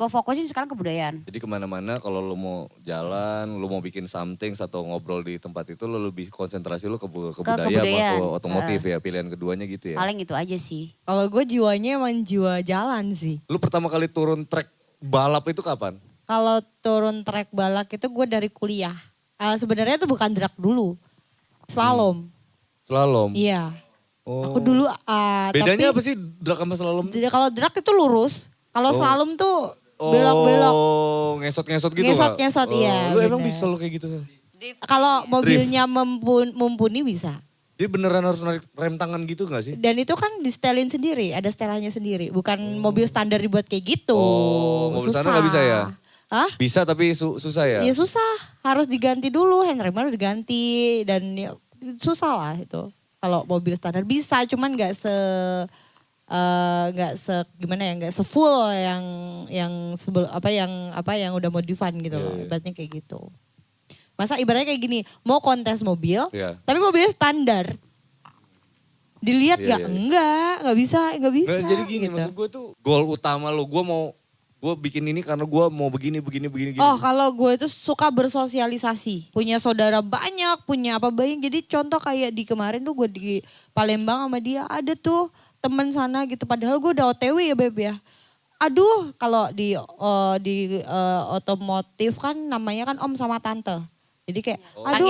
gue fokusin sekarang kebudayaan. Jadi kemana-mana kalau lu mau jalan, lu mau bikin something atau ngobrol di tempat itu lu lebih konsentrasi lu ke budaya sama kebudayaan. ke otomotif ya. Pilihan keduanya gitu ya? Paling itu aja sih. Kalau gue jiwanya emang jiwa jalan sih. Lu pertama kali turun trek balap itu kapan? Kalau turun trek balap itu gue dari kuliah. Sebenarnya itu bukan drag dulu. Slalom. Slalom? Iya. Oh. Aku dulu Bedanya tapi, apa sih drag sama slalom? Kalau drag itu lurus. Kalau slalom tuh belok-belok. Oh, ngesot-ngesot gitu Ngesot-ngesot, iya, Lu emang bener. bisa lu kayak gitu? Kalau mobilnya mumpuni bisa. Dia beneran harus narik rem tangan gitu gak sih? Dan itu kan di setelin sendiri, ada setelannya sendiri. Bukan mobil standar dibuat kayak gitu. Oh, mobil standar nggak bisa ya? Hah? Bisa tapi susah ya? Ya susah, harus diganti dulu, handremnya harus diganti. Dan ya, susah lah itu. Kalau mobil standar bisa, cuman nggak gimana ya, nggak sefull yang sebelum yang udah modifan gitu loh. Ibaratnya kayak gitu. Masa ibaratnya kayak gini, mau kontes mobil, tapi mobilnya standar. Dilihat gak? Enggak bisa. Nggak, jadi gini, gitu. maksud gue tuh goal utama lo, gue bikin ini karena gue mau begini. Oh, kalau gue itu suka bersosialisasi. Punya saudara banyak, punya apa banyak. Jadi contoh kayak di kemarin tuh gue di Palembang sama dia. Ada tuh temen sana gitu. Padahal gue udah OTW ya Beb ya. Aduh, kalau di otomotif kan namanya kan om sama tante. Jadi kayak aduh,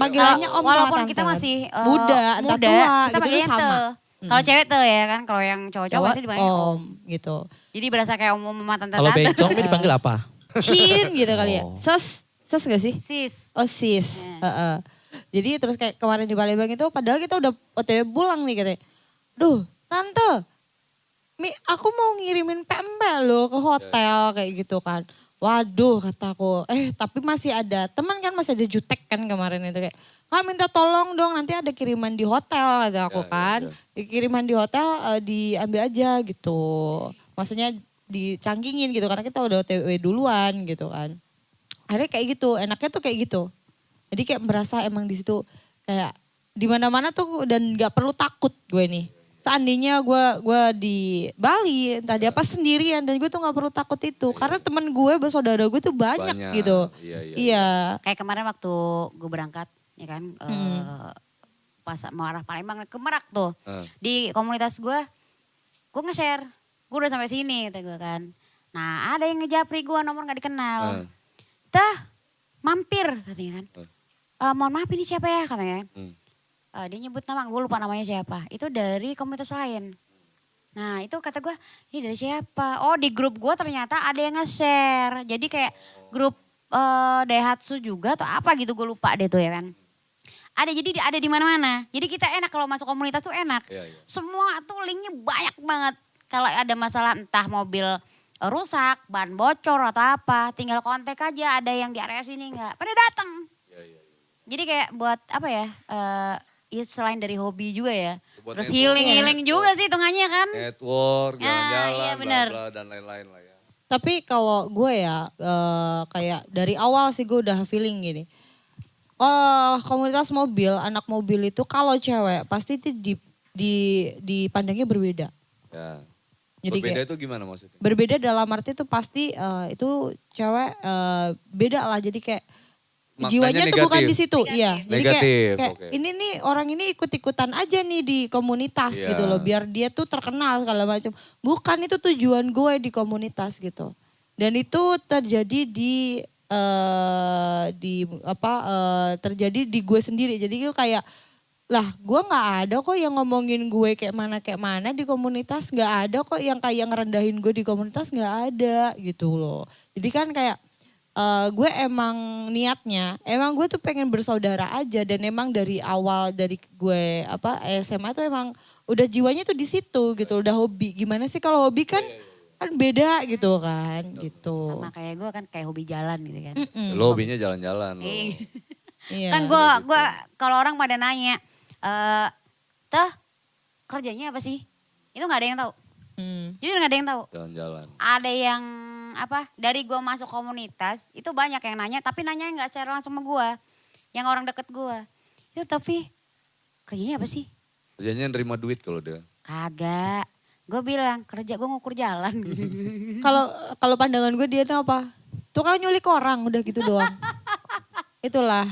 panggilannya om walaupun sama tante. kita masih muda, entah tua, kita gitu panggilnya sama. te. Kalau cewek te ya kan, kalau yang cowok-cowok pasti dipanggil om. Gitu. Jadi berasa kayak om sama tante-tante. Kalau bencong ini dipanggil apa? Cin gitu kali ya. Ses gak sih? Sis. Oh sis. Jadi terus kayak kemarin di Palembang itu padahal kita udah OTW pulang nih katanya. Duh tante, aku mau ngirimin pempek loh ke hotel kayak gitu kan. Waduh kataku, tapi masih ada teman kan, masih ada jutek kan kemarin itu kayak, Kak minta tolong dong nanti ada kiriman di hotel kata aku kan. Kiriman di hotel diambil aja gitu. Maksudnya dicangkingin gitu karena kita udah OTW duluan gitu kan. Akhirnya kayak gitu, enaknya tuh kayak gitu. Jadi kayak merasa emang di situ kayak di mana-mana tuh dan nggak perlu takut gue nih. Seandainya gue di Bali, entah dia apa sendirian dan gue tuh nggak perlu takut itu. Karena temen gue, bersaudara gue tuh banyak gitu. Iya. Kayak kemarin waktu gue berangkat, ya kan, pas mau arah Palembang ke Merak tuh. Di komunitas gue nge-share. gue udah sampai sini kata gue kan. Nah ada yang ngejapri gue nomor gak dikenal. Tah mampir katanya kan. Mohon maaf ini siapa ya katanya. Dia nyebut nama, gue lupa namanya siapa. Itu dari komunitas lain. Nah itu kata gue, ini dari siapa? Oh di grup gue ternyata ada yang nge-share. Jadi kayak grup Daihatsu juga atau apa gitu, gue lupa deh tuh ya kan. Jadi ada di mana-mana. Jadi kita enak kalau masuk komunitas tuh enak. Semua tuh linknya banyak banget. Kalau ada masalah entah mobil rusak, ban bocor atau apa, tinggal kontak aja. Ada yang di area sini nggak, pada datang. Jadi kayak buat apa ya? Ya selain dari hobi juga ya. Buat terus healing juga sih hitungannya kan. Network, jalan-jalan, iya, bla bla dan lain-lain lah ya. Tapi kalau gue ya kayak dari awal sih gue udah feeling gini. Komunitas mobil, anak mobil itu kalau cewek pasti itu dipandangnya berbeda. Ya. Jadi berbeda kayak, itu gimana maksudnya? Berbeda dalam arti itu pasti itu cewek beda lah. Jadi kayak maknanya jiwanya negatif. tuh bukan di situ. Iya. Jadi Negatif, kayak okay. ini nih orang ini ikut-ikutan aja nih di komunitas gitu loh. Biar dia tuh terkenal segala macam. Bukan itu tujuan gue di komunitas gitu. Dan itu terjadi terjadi di gue sendiri. Jadi gue kayak lah gue nggak ada kok yang ngomongin gue kayak mana di komunitas, nggak ada kok yang kayak ngerendahin gue di komunitas, nggak ada gitu loh. Jadi kan kayak gue emang niatnya emang gue tuh pengen bersaudara aja, dan emang dari awal dari gue SMA tuh emang udah jiwanya tuh di situ gitu, udah hobi. Gimana sih kalau hobi kan kan beda gitu kan gitu. Sama kayak gue kan kayak hobi jalan gitu kan. Lo hobinya jalan-jalan lo. Iya. Kan gue kalau orang pada nanya, teh kerjanya apa sih? Itu nggak ada yang tahu. Jujur nggak ada yang tahu. Jalan-jalan. Ada yang dari gue masuk komunitas itu banyak yang nanya, tapi nanya nggak share langsung sama gue, yang orang deket gue. Itu tapi kerjanya apa sih? Kerjanya nerima duit kalau dia. Kagak. Gue bilang kerja gue ngukur jalan. Kalau pandangan gue dia tuh apa? Tukang nyulik orang udah gitu doang. Itulah.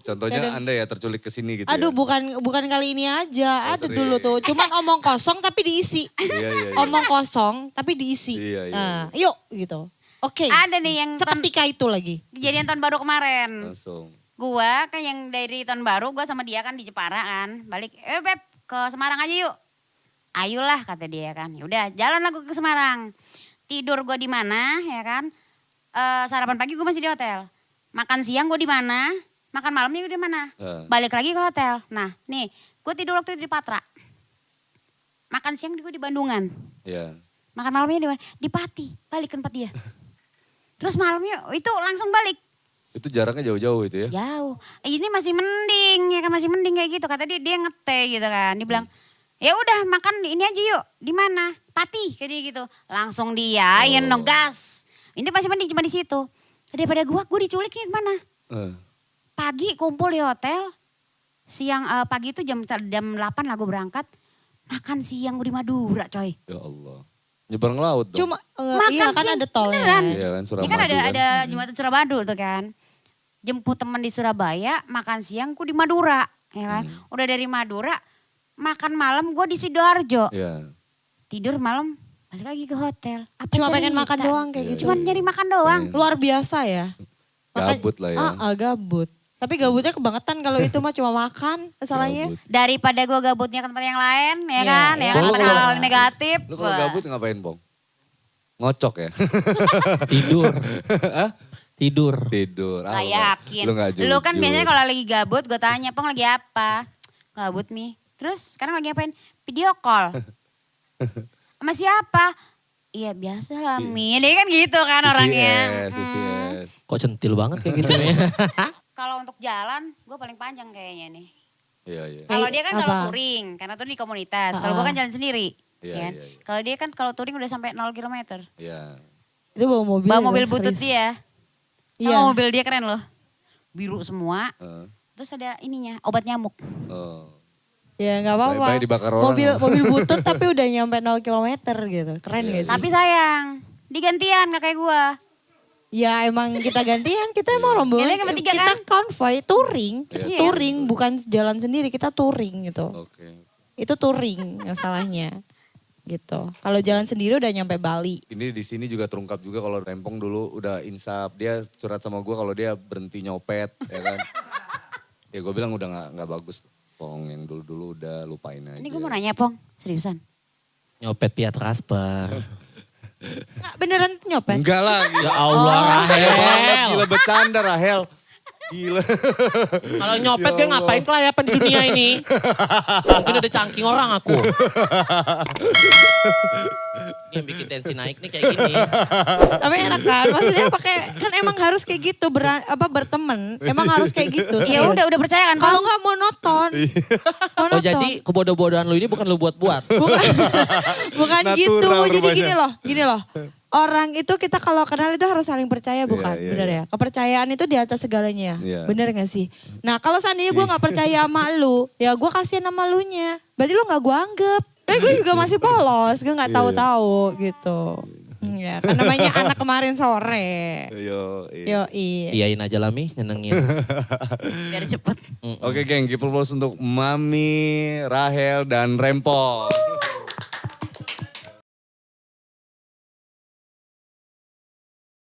Contohnya Anda ya terculik ke sini gitu. Aduh ya? bukan kali ini aja, ada sering. dulu tuh. Cuman omong kosong tapi diisi. Iya. Omong kosong tapi diisi. Iya. Nah, yuk gitu. Oke. Ada nih yang seketika itu lagi. kejadian tahun baru kemarin. Langsung. Gua kan yang dari tahun baru, gua sama dia kan di Jepara kan. Balik, Beb ke Semarang aja yuk. Ayolah kata dia kan. Yaudah jalan lah gua ke Semarang. Tidur gua di mana ya kan. Sarapan pagi gua masih di hotel. Makan siang gua di mana. Makan malamnya gua di mana. Balik lagi ke hotel. Nah nih gua tidur waktu itu di Patra. Makan siang gua di Bandungan. Iya. Makan malamnya di mana? Di Pati. Balik ke tempat dia. Terus malamnya itu langsung balik. Itu jaraknya jauh-jauh itu ya? Jauh. Ini masih mending ya kan, masih mending kayak gitu. Kata dia ngeteh gitu kan. Dia bilang, ya udah makan ini aja yuk. Di mana? Pati kayak dia gitu. Langsung diain dong gas. Ini masih mending cuma di situ. Daripada gua diculik nih kemana? Pagi kumpul di hotel. Siang pagi itu jam 8 lah gua berangkat. Makan siang gua di Madura coy. Ya Allah. Nyebrang laut dong. Cuma iya kan ada tolnya. Iya kan Ini kan ada jembatan Suramadu tuh kan. Jemput teman di Surabaya, makan siang gue di Madura, ya kan. Udah dari Madura, makan malam gue di Sidoarjo. Iya. Tidur malam, balik lagi ke hotel. Cuma pengen makan doang kayak gitu. Cuma nyari makan doang. Luar biasa ya. Gabut lah ya. Gabut. Tapi gabutnya kebangetan kalau itu mah cuma makan masalahnya. Daripada gue gabutnya ke tempat yang lain, ya kan. Ya kan, Kalau hal negatif. Lu kalau gabut ngapain, Bong? Ngocok ya? Tidur. Tidur. Gak yakin. Lu kan biasanya kalau lagi gabut gue tanya, Pong lagi apa? Gabut Mi. Terus sekarang lagi ngapain? Video call. Sama siapa? Iya biasa lah Mi. Dia kan gitu kan orangnya. Yes. Kok centil banget kayak gitu ya. Kalau untuk jalan, gue paling panjang kayaknya nih. Iya. Kalau dia kan kalau touring, karena tuh di komunitas. Kalau gue kan jalan sendiri. Iya. Kalau dia kan kalau touring udah sampai 0 km. Iya. Itu bawa mobil. Bawa mobil butut dia. Iya. Sama mobil dia keren loh. Biru semua. Terus ada ininya, obat nyamuk. Ya nggak apa-apa. Baik-baik dibakar orang. Mobil butut tapi udah nyampe 0 km gitu. Keren gitu. Tapi sayang, digantian gak kayak gue. Ya emang kita gantian, kita emang rombongan, bertiga kita konvoy, touring, touring bukan jalan sendiri, kita touring gitu. Oke. Itu touring masalahnya. gitu. Kalau jalan sendiri udah nyampe Bali. Ini di sini juga terungkap juga kalau Rempong dulu udah insaf. Dia curhat sama gue kalau dia berhenti nyopet, ya kan. Ya gue bilang udah nggak bagus, Pong. Yang dulu-dulu udah lupain aja. Ini gue mau nanya Pong, seriusan. Nyopet via transfer. Nggak beneran itu nyopet? Enggak lah. Ya Allah Rahel. Gila bercanda Rahel. Gila. Kalau nyopet gue ngapain kelayapan di dunia ini? Mungkin udah cangking orang aku. Ini yang bikin tensi naik nih kayak gini. Tapi enak kan, maksudnya pakai kan emang harus kayak gitu berteman, emang harus kayak gitu. Ya serius. udah percaya kan Kalau Pong? nggak monoton. Oh jadi kebodoh-bodohan lu ini bukan lu buat-buat. Bukan Natural gitu. Jadi rupanya. gini loh. Orang itu kita kalau kenal itu harus saling percaya bukan? Iya, Bener iya. ya? Kepercayaan itu di atas segalanya. Iya. Bener gak sih? Nah kalau seandainya gue gak percaya sama lu, ya gue kasihan sama lu nya. Berarti lu gak gue anggap. Tapi gue juga masih polos, gue gak tahu-tahu gitu. Ya, kan namanya anak kemarin sore. Yoi. Iyain aja Lami, nyenengin. Biar cepet. Oke geng, keep applause untuk Mami, Rahel, dan Rempong.